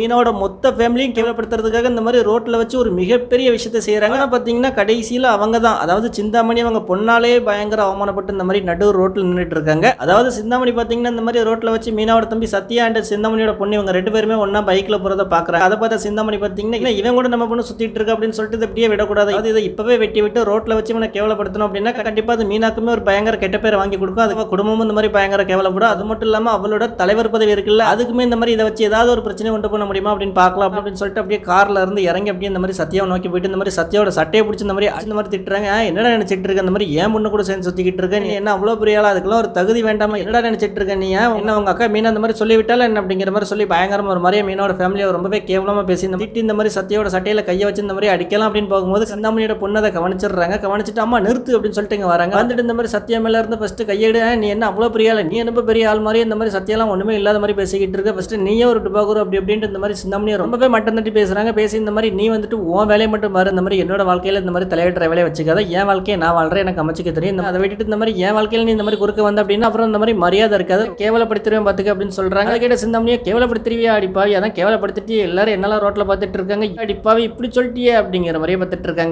மீனாவோட மொத்த ஃபேமிலியும் கேவலப்படுத்துறதுக்காக இந்த மாதிரி ரோட்டில் வச்சு ஒரு மிகப்பெரிய விஷயத்தை செய்கிறாங்க. ஆனால் பார்த்தீங்கன்னா கடைசியில் அவங்க தான், அதாவது சிந்தாமணி அவங்க பொண்ணாலே பயங்கர அவமானப்பட்டு இந்த மாதிரி நடு ரோட்டில் நின்றுட்டு இருக்காங்க. அதாவது சிந்தாமணி பார்த்தீங்கன்னா இந்த மாதிரி ரோட்டில் வச்சு மீனாவோட தம்பி சத்யா அண்ட் சிந்தாமணியோட பொண்ணு இவங்க 2 பேருமே ஒன்றா பைக்கில் போகிறத பார்க்குறாங்க. அதை பார்த்தா சிந்தாமணி பார்த்தீங்கன்னா இவன் கூட நம்ம பொண்ணு சுற்றிட்டு இருக்கு அப்படின்னு சொல்லிட்டு இப்படியே விடக்கூடாது, அது இதை இப்போவே வெட்டி விட்டு ரோட்டில் வச்சு இவனை கேவலப்படுத்தணும் அப்படின்னா கண்டிப்பாக அது மீனாக்குமே ஒரு பயங்கர கெட்ட பேரை வாங்கி கொடுக்கும். அது குடும்பமும் இந்த மாதிரி பயங்கர கேவலப்படும். அது மட்டும் இல்லாமல் அவளோட தலைவர் பதவி இருக்குல்ல, அதுக்குமே இந்த மாதிரி இதை வச்சு ஏதாவது ஒரு பிரச்சனை கொண்டு போன முடியுமா அப்படின்னு பார்க்கலாம் அப்படின்னு சொல்லிட்டு அப்படியே கார்ல இருந்து இறங்கி அப்படியே இந்த மாதிரி சத்யாவை நோக்கி போயிட்டு இந்த மாதிரி சத்யாவோட சட்டையை பிடிச்சி இந்த மாதிரி திட்டுறாங்க. என்னடா நினைச்சிட்டு இருக்க, இந்த மாதிரி ஏன் பொண்ணு கூட சேர்ந்து சுத்திக்கிட்டு இருக்க, நீ என்ன அவ்வளோ பெரிய ஆளா, அதுக்கெல்லாம் ஒரு தகுதி வேண்டாமா, என்னடா நினைச்சிட்டு இருக்க நீ, என்ன உங்க அக்கா மீனா அந்த மாதிரி சொல்லிவிட்டால என்ன அப்படிங்கிற மாதிரி சொல்லி பயங்கரமா ஒரு மாதிரியே மீனோட ஃபேமிலியை ரொம்பவே கேவலமா பேசி இந்த திட்டி இந்த மாதிரி சத்யாவோட சட்டையில கையை வச்சு இந்த மாதிரி அடிக்கலாம் அப்படின்னு போகும்போது சிந்தாமணியோட பொண்ணு அதை கவனிச்சிடுறாங்க. கவனிச்சுட்டு அம்மா நிறுத்து அப்படின்னு சொல்லிட்டு இங்க வராங்க. வந்துட்டு இந்த மாதிரி சத்யா மேல இருந்து ஃபர்ஸ்ட் கையெடு, நீ என்ன அவ்வளோ பெரிய ஆள், நீ என்ன பெரிய ஆள் மாதிரி இந்த மாதிரி சத்யாலாம் ஒண்ணுமே இல்லாத மாதிரி பேசிக்கிட்டு இருக்க, ஃபர்ஸ்ட் நீயே ஒரு டுபாகூர் அப்படி அப்படின்ட்டு இந்த மாதிரி சிந்தாமணியை ரொம்பவே மட்டம் தட்டி பேசுறாங்க. பேசி இந்த மாதிரி நீ வந்துட்டு உன் வேலையை மட்டும் பாரு, இந்த மாதிரி என்னோட வாழ்க்கையில இந்த மாதிரி தலையிடுற வேலையை வச்சுக்காத, என் வாழ்க்கையை நான் வாழ்றேன், எனக்கு அமைச்சிக்க தெரியும், அதை விட்டுட்டு இந்த மாதிரி என் வாழ்க்கையில நீ இந்த மாதிரி குறுக்க வந்த அப்படின்னா அப்புறம் இந்த மாதிரி மரியாதை இருக்காது, கேவலப்படுத்திடுவேன் பார்த்துக்க அப்படின்னு சொல்றாங்க. கேட்ட சிந்தாமணியை கேவலப்படுத்திடுவியா அடிப்பாவி, அதான் கேவலப்படுத்திட்டு எல்லாரும் என்னெல்லாம் ரோட்ல பார்த்துட்டு இருக்காங்க, அடிப்பாவி இப்படி சொல்லிட்டியே அப்படிங்கிற மாதிரியே பார்த்துட்டு இருக்காங்க.